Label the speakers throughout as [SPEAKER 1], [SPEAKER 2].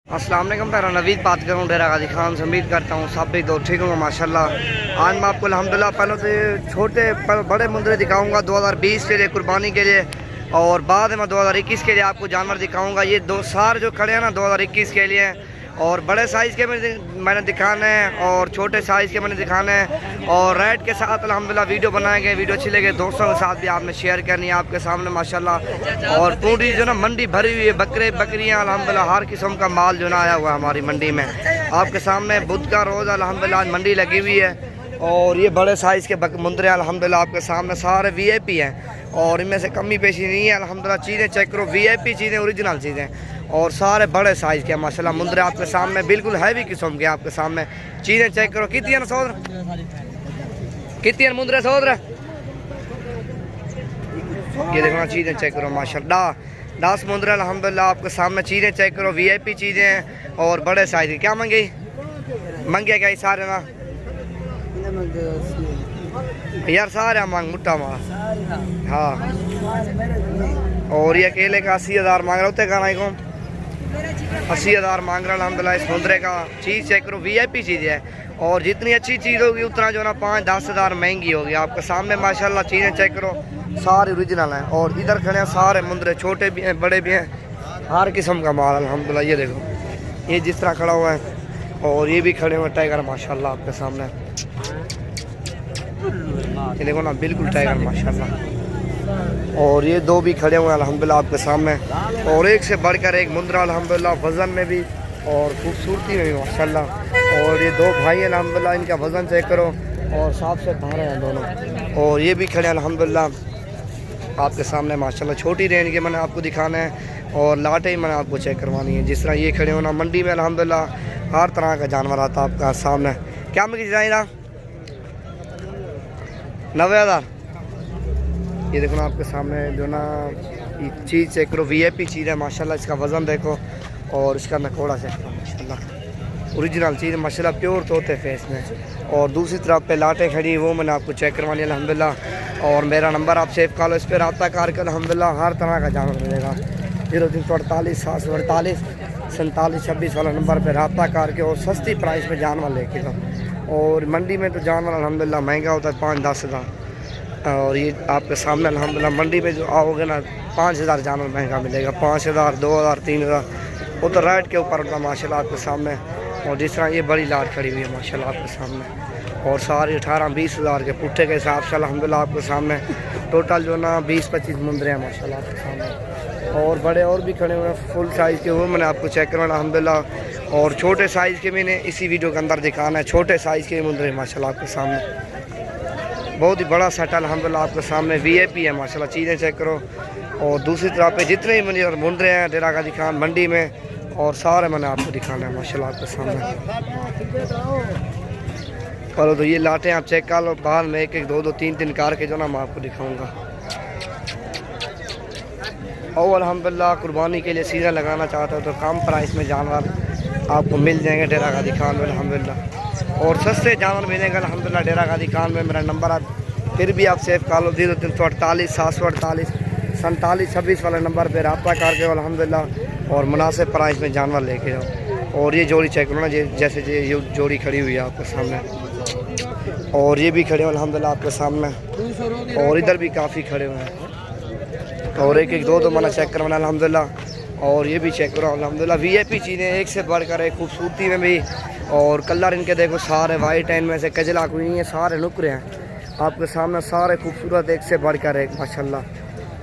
[SPEAKER 1] अस्सलाम वालेकुम। मेरा नवीद बात कर रहा हूँ डेरा गाजी खान से। उम्मीद करता हूँ सब भी तो ठीक होंगे माशाल्लाह। आज मैं आपको अल्हम्दुलिल्लाह पहले तो छोटे बड़े मुंदरे दिखाऊंगा 2020 के लिए, कुर्बानी के लिए, और बाद में 2021 के लिए आपको जानवर दिखाऊंगा। ये दो सार जो खड़े हैं ना 2021 के लिए, और बड़े साइज़ के मैंने दिखाने हैं और छोटे साइज़ के मैंने दिखाने हैं, और रेट के साथ अल्हम्दुलिल्लाह वीडियो बनाएंगे। वीडियो अच्छी लगे दोस्तों के साथ भी आपने शेयर करनी है आपके सामने माशाल्लाह। और पूरी जो ना मंडी भरी हुई है, बकरे बकरियां अल्हम्दुलिल्लाह हर किस्म का माल जो ना आया हुआ है हमारी मंडी में आपके सामने। बुध का रोज़ अल्हम्दुलिल्लाह मंडी लगी हुई है, और ये बड़े साइज़ के मुंदरे अल्हम्दुलिल्लाह आपके सामने सारे VIP हैं, और इनमें से कमी पेशी नहीं है अल्हम्दुलिल्लाह। चीज़ें चेक करो, VIP चीज़ें, ओरिजिनल चीज़ें, और सारे बड़े साइज़ के माशाल्लाह मुंदरे आपके सामने, बिल्कुल हैवी किस्म के आपके सामने। चीज़ें चेक करो कितनी है सौदर, कितनी है मुंदरे सौदर। ये देखो ना चीज़ें चेक करो माशाल्लाह, 10 मुंदरे अल्हम्दुलिल्लाह आपके सामने। चीज़ें चेक करो, VIP चीज़ें हैं और बड़े साइज़ की। क्या मंगी मंगे क्या सारे ना यार, सारे मांग मुट्ठा मार। हाँ, और ये अकेले का 80,000 मांग रहा होते गाना को 80,000 मांग रहा अल्हम्दुलिल्लाह इस मुंदरे का। चीज़ चेक करो, VIP चीज़ है, और जितनी अच्छी चीज़ होगी उतना जो ना 5-10 हज़ार महंगी होगी आपके सामने माशाल्लाह। चीज़ें चेक करो सारे ओरिजिनल हैं, और इधर खड़े हैं सारे मुंदरे, छोटे भी हैं बड़े भी हैं, हर किस्म का माल अल्हम्दुलिल्लाह। ये देखो ये जिस तरह खड़ा हुआ है, और ये भी खड़े हुए टाइगर माशाल्लाह आपके सामने। ये देखो ना बिल्कुल टाइगर माशाल्लाह, और ये दो भी खड़े हुए हैं अल्हम्दुलिल्लाह आपके सामने, और एक से बढ़कर एक मुंदरा अल्हम्दुलिल्लाह, वज़न में भी और खूबसूरती में भी माशाल्लाह। और ये दो भाई अल्हम्दुलिल्लाह, इनका वज़न चेक करो, और साफ से धारे हैं दोनों, और ये भी खड़े हैं अल्हम्दुलिल्लाह आपके सामने माशाल्लाह। छोटी रेंज के मैंने आपको दिखाना है, और लाटे ही मैंने आपको चेक करवानी है। जिस तरह ये खड़े होना मंडी में अल्हम्दुलिल्लाह हर तरह का जानवर आता है आपका सामने। क्या मुझे चाहिए 90,000। ये देखो ना आपके सामने जो ना ये चीज़ चेक करो, VIP चीज़ है माशाल्लाह। इसका वज़न देखो, और इसका नकोड़ा चेक करो माशाल्लाह, ओरिजिनल चीज़ माशाल्लाह, प्योर तोते फेस में। और दूसरी तरफ पे लाटें खड़ी वो मैंने आपको चेक करवानी है अल्हम्दुलिल्लाह। और मेरा नंबर आप सेव कर लो, इस पर रब्ता करके अल्हम्दुलिल्लाह हर तरह का जानवर मिलेगा। 0348 748 47 26 वाला नंबर पर रब्ता करके, और सस्ती प्राइस में जानवर लेके जाओ। और मंडी में तो जानवर अल्हम्दुलिल्लाह महंगा होता है 5-10 हज़ार, और ये आपके सामने अल्हम्दुलिल्लाह मंडी में जो आओगे ना 5,000 जानवर महंगा मिलेगा। 5,000 2,000 3,000 वो तो रेट के ऊपर होता माशाल्लाह आपके सामने। और जिस तरह ये बड़ी लाट खड़ी हुई है माशाल्लाह आपके सामने, और सारे 18-20 हज़ार के पुट्ठे के हिसाब से अल्हम्दुलिल्लाह आपके सामने। टोटल जो ना 20-25 मुंदरे हैं माशाल्लाह आपके सामने, और बड़े और भी खड़े हुए हैं फुल साइज़ के, वो मैंने आपको चेक करवाना अल्हम्दुलिल्लाह। और छोटे साइज़ के मैंने इसी वीडियो के अंदर दिखाना है। छोटे साइज़ के मुंदरे माशाल्लाह आपके सामने, बहुत ही बड़ा सेट अल्हम्दुलिल्लाह आपके सामने। VIP है माशाल्लाह। चीज़ें चेक करो, और दूसरी तरफ पे जितने भी मुंदरे हैं डेरा गाजी खान मंडी में, और सारे मैंने आपको दिखाना है माशाल्लाह आपके सामने। चलो तो ये लाटें आप चेक कर लो, बाहर में 1-1 2-2 3-3 कार के जो ना मैं आपको दिखाऊँगा। और अल्हम्दुलिल्लाह कुर्बानी के लिए सीज़न लगाना चाहते हो तो कम प्राइस में जानवर आपको मिल जाएंगे डेरा गाजी खान में अल्हम्दुलिल्लाह, और सस्ते जानवर मिलेंगे अल्हम्दुलिल्लाह डेरा गाजी खान में। मेरा नंबर आप फिर भी आप सेव कर लो, 0348 748 47 26 वाले नंबर पर रब्ता करके अल्हम्दुलिल्लाह, और मुनासिब प्राइस में जानवर लेके जाओ। और ये जोड़ी चेक करो ना, जैसे ये जोड़ी खड़ी हुई है आपके सामने, और ये भी खड़े हैं अल्हम्दुलिल्लाह आपके सामने, और इधर भी काफ़ी खड़े हुए हैं, और 1-1 2-2 मैंने चेक करवाना अल्हम्दुलिल्लाह। और ये भी चेक करो अल्हम्दुलिल्लाह, VIP चीज़ें एक से बढ़कर एक, खूबसूरती में भी, और कलर इनके देखो सारे वाइट हैं, इनमें से कजला कोई नहीं है, सारे नुकरे हैं आपके सामने, सारे खूबसूरत एक से बढ़कर एक माशाल्लाह।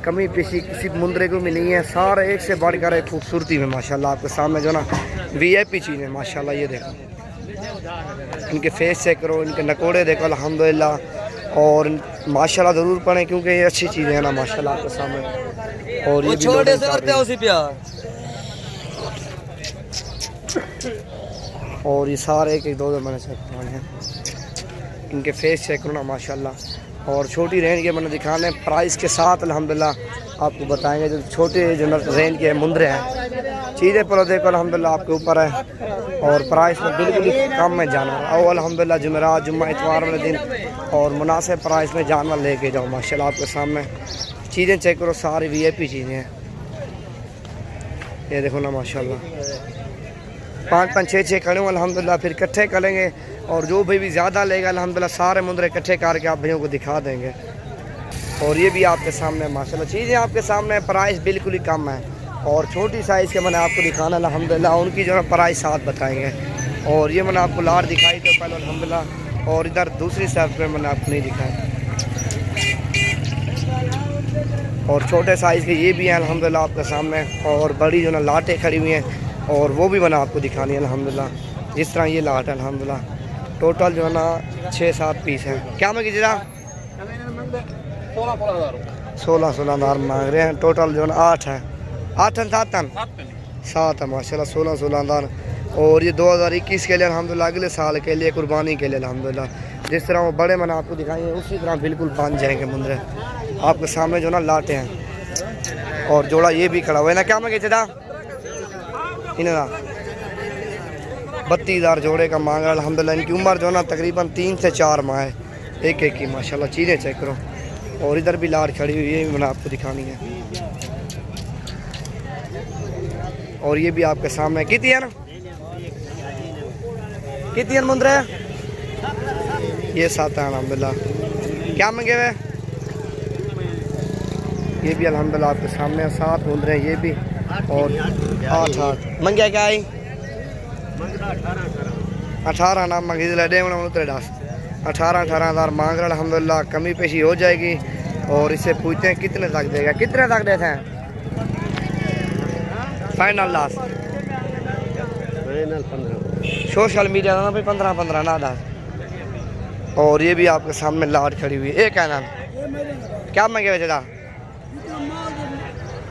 [SPEAKER 1] कमी पेशी किसी मुंदरे को भी नहीं है, सारे एक से बढ़कर एक खूबसूरती में माशाल्लाह आपके सामने जो ना VIP चीज़ें माशाल्लाह। ये देखो इनके फेस चेक करो, इनके नकोड़े देखो अल्हम्दुलिल्लाह, और माशाल्लाह ज़रूर पढ़ें क्योंकि ये अच्छी चीज़ें हैं ना माशाल्लाह आपके सामने। और ये छोटे से करते हैं उसी प्यार, और ये सारे 1-1 2-2 मैंने चेक करवाए हैं। इनके फेस चेक करो ना माशाल्लाह, और छोटी रेंज के मैंने दिखाने प्राइस के साथ अल्हम्दुलिल्लाह आपको बताएंगे। जो छोटे जो रेंज के मुंदरे हैं, चीज़ें पर देखो अल्हम्दुलिल्लाह आपके ऊपर है, और प्राइस में बिल्कुल ही कम में जानवर। और अल्हम्दुलिल्लाह जुमेरात जुम्मा इतवार वाले दिन, और मुनासिब प्राइस में जानवर लेके जाओ माशाल्लाह आपके सामने। चीज़ें चेक करो, सारी VIP चीज़ें हैं। ये देखो ना माशाल्लाह, 5 6 6 खड़े हों अल्हम्दुलिल्लाह, फिर इकट्ठे करेंगे और जो भी ज़्यादा लेगा अल्हम्दुलिल्लाह सारे मुंदरे इकट्ठे करके आप भैया को दिखा देंगे। और ये भी आपके सामने माशाल्लाह चीज़ें आपके सामने, प्राइस बिल्कुल ही कम है और छोटी साइज़ के मैंने आपको दिखाना अल्हम्दुलिल्लाह, उनकी जो है प्राइस साथ बताएंगे। और ये मैंने आपको लाट दिखाई तो पहले अल्हम्दुलिल्लाह, और इधर दूसरी साइड पर मैंने आपको नहीं दिखाया। और छोटे साइज़ के ये भी हैं अल्हम्दुलिल्लाह आपके सामने, और बड़ी जो ना लाटें खड़ी हुई हैं और वो भी मैंने आपको दिखानी है अल्हम्दुलिल्लाह। जिस तरह ये लाट है अल्हम्दुलिल्लाह, टोटल जो है ना 6 7 पीस हैं। क्या मैं कीजिएगा 16 हज़ार मांग रहे हैं। टोटल जो है ना 8 है, 8 7 है माशाल्लाह, 16 हज़ार। और ये 2021 के लिए अल्हम्दुलिल्लाह, अगले साल के लिए कुर्बानी के लिए अल्हम्दुलिल्लाह। जिस तरह वो बड़े मैंने आपको दिखाए हैं उसी तरह बिल्कुल बन जाएंगे मुंदरे आपके सामने जो ना लाटे हैं। और जोड़ा ये भी खड़ा हुआ है ना, क्या मैं कहता इन्हें 32,000 जोड़े का मांग रहा है अल्हम्दुलिल्लाह। इनकी उम्र जो ना तकरीबन 3 से 4 माह है, एक की माशाल्लाह। चीज़ें चेक करो। और इधर भी लाट खड़ी हुई है, मैंने आपको दिखानी है। और ये भी आपके सामने कितनी है ना, कितनी है मुंदरे, ये 7 है अल्हम्दुलिल्लाह। क्या मंगे हुए, ये भी अल्हम्दुलिल्लाह आपके सामने 7 मुंदरे, ये भी। और 8 मंगे क्या आई 18 ना मंगी लड़े 18 हज़ार मांग रहा अल्हम्दुलिल्लाह। कमी पेशी हो जाएगी। और इसे पूछते हैं कितने तक देगा, कितने तक देते हैं फाइनल लास्ट, सोशल मीडिया ना भाई 15 ना 10। और ये भी आपके सामने लाट खड़ी हुई है, एक है ना। क्या मंगे हुए दादा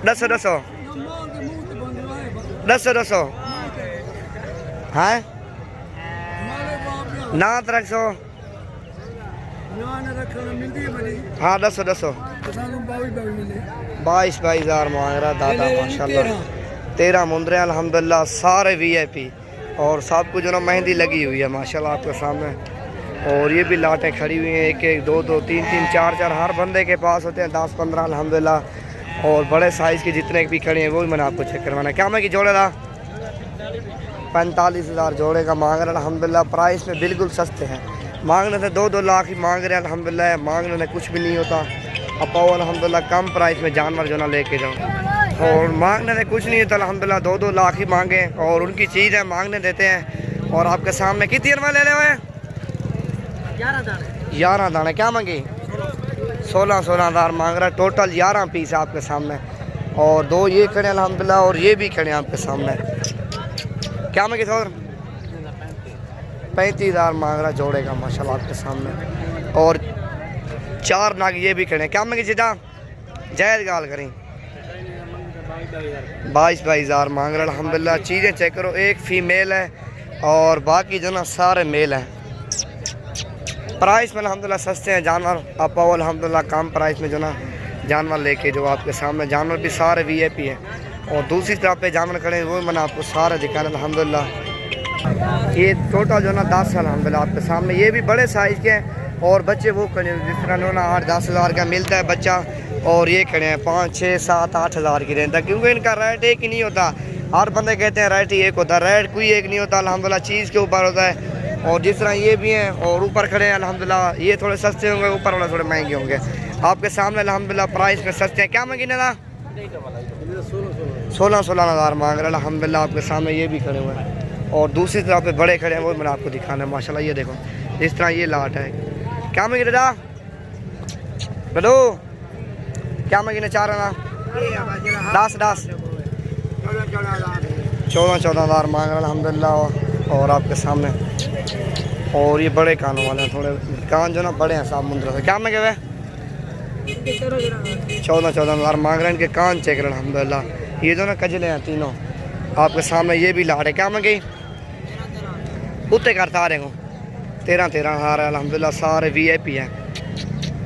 [SPEAKER 1] 10 हाँ ना 300 हाँ 10 22 हज़ार मांग रहा दादा माशाल्लाह। 13 मुंदरे अल्हम्दुलिल्लाह, सारे VIP और सब कुछ जो ना मेहंदी लगी हुई है माशाल्लाह आपके सामने। और ये भी लाटें खड़ी हुई हैं, 1 1 2 2 3 3 4 4 हर बंदे के पास होते हैं 10 15 अल्हम्दुलिल्लाह। और बड़े साइज़ के जितने भी खड़े हैं वो भी मैंने आपको चेक करवाना। क्या मैं कि जोड़े था 45 हज़ार जोड़े का मांग रहे अल्हम्दुलिल्लाह। प्राइस में बिल्कुल सस्ते हैं, मांगने से 2 2 लाख ही मांग रहे हैं अल्हम्दुलिल्लाह। मांगने से कुछ भी नहीं होता। अब पाओ अल्हम्दुलिल्लाह कम प्राइस में जानवर जो ना लेके जाओ। और मांगने से कुछ नहीं होता अल्हम्दुलिल्लाह, 2 2 लाख ही मांगे और उनकी चीज़ है, मांगने देते हैं। और आपके सामने कितनी ले हुए हैं 11 दाने। क्या मांगी 16 हज़ार मांग रहा है। टोटल 11 पीस आपके सामने। और 2 ये खड़े अल्हम्दुलिल्लाह, और ये भी खड़े आपके सामने। क्या मांगी सर 35 हज़ार मांग रहा जोड़ेगा माशाल्लाह आपके सामने। और 4 नाग ये भी खड़े। क्या मांगी सीधा जायज़ गाल करें 22 हज़ार मांग रहा अल्हम्दुलिल्लाह। चीज़ें चेक करो, एक फीमेल है और बाकी जो ना सारे मेल हैं। प्राइस में अल्हम्दुलिल्लाह सस्ते हैं जानवर। आप पाओ अल्हम्दुलिल्लाह कम प्राइस में जो ना जानवर लेके जो आपके सामने। जानवर भी सारे VIP हैं। और दूसरी तरफ पे जानवर खड़े हैं वो मैंने आपको सारे दिखाना अल्हम्दुलिल्लाह। ये टोटल जो ना 10 अल्हम्दुलिल्लाह आपके सामने। ये भी बड़े साइज़ के हैं और बच्चे वो खड़े हैं जिस तरह ना 8 10 हज़ार का मिलता है बच्चा। और ये खड़े हैं 5 6 7 8 हज़ार की रेंज तक, क्योंकि इनका रेट एक ही नहीं होता। हर बंदे कहते हैं रेट ही एक होता है, रेट कोई एक नहीं होता अल्हम्दुलिल्लाह, चीज़ के ऊपर होता है। और जिस तरह ये भी हैं और ऊपर खड़े हैं अल्हम्दुलिल्लाह, ये थोड़े सस्ते होंगे, ऊपर वाले थोड़े महंगे होंगे। आपके सामने अल्हम्दुलिल्लाह प्राइस में सस्ते हैं। क्या मांगी ना 16 हज़ार मांग रहे अल्हम्दुलिल्लाह आपके सामने। ये भी खड़े हुए हैं और दूसरी तरफ पे बड़े खड़े हैं वो मैंने आपको दिखाना है माशाल्लाह। ये देखो जिस तरह ये लाट है। क्या मांगी दादा बोलो क्या मांगी ना 4 आना 10 14 हज़ार मांग रहे अल्हम्दुलिल्लाह। और आपके सामने और ये बड़े कानों वाले हैं, थोड़े कान जो ना बड़े हैं साहब मुंदरा से। क्या मांगे हुए 14 हज़ार मांग रहे हैं। इनके कान चेक रहे अल्हम्दुलिल्लाह। ये जो ना कजले हैं तीनों आपके सामने। ये भी लाट है। क्या मांगी उत्ते करता रहे हो 13 हज़ार है अल्हम्दुलिल्लाह। सारे VIP हैं।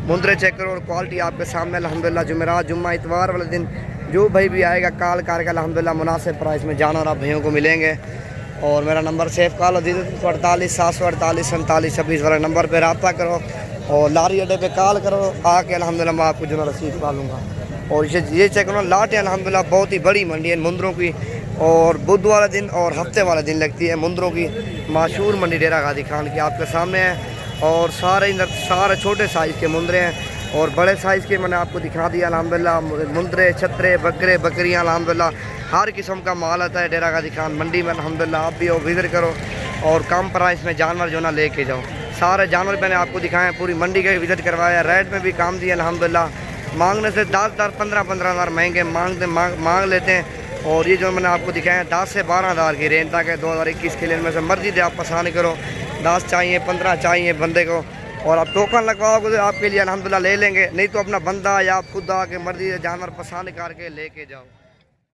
[SPEAKER 1] मुंदरे चेक करो और क्वालिटी आपके सामने अल्हम्दुलिल्लाह। जुमेरात जुम्मा इतवार वाले दिन जो भाई भी आएगा कॉल करके अल्हम्दुलिल्लाह मुनासिब प्राइस में जानवर आप भैयों को मिलेंगे। और मेरा नंबर सेव कॉल 48 748 47 26 वाले नंबर पर रब्ता करो और लारी अड्डे पे कॉल करो आके अल्हम्दुलिल्लाह मैं आपको जो ना रसीद पा लूँगा। और ये चेक करो लाट है अल्हम्दुलिल्लाह, बहुत ही बड़ी मंडी है मुंदरों की। और बुध वाले दिन और हफ्ते वाले दिन लगती है मुंदरों की मशहूर मंडी डेरा गाजी खान की आपके सामने है। और सारे छोटे साइज़ के मुंदरे हैं और बड़े साइज़ के मैंने आपको दिखा दिया अल्हम्दुलिल्लाह। मुंदरे, छतरे, बकरे, बकरियाँ अल्हम्दुलिल्लाह हर किस्म का माल आता है डेरा गाजी खान मंडी में अल्हम्दुलिल्लाह। आप भी विज़िट करो और कम प्राइस में जानवर जो ना लेके जाओ। सारे जानवर मैंने आपको दिखाए, पूरी मंडी का विज़िट करवाया, रेट में भी काम दिया अल्हम्दुलिल्लाह। मांगने से 10,000 15-15 हज़ार महंगे मांग लेते हैं। और ये जो मैंने आपको दिखाया 10 से 12 हज़ार की रेंज तक है 2021 के लिए। में से मर्जी दे आप पसंद करो, 10 चाहिए 15 चाहिए बंदे को, और आप टोकन लगवाओगे तो आपके लिए अल्हम्दुलिल्लाह ले लेंगे, नहीं तो अपना बंदा या आप खुद आके मर्जी से जानवर पसंद करके लेके जाओ।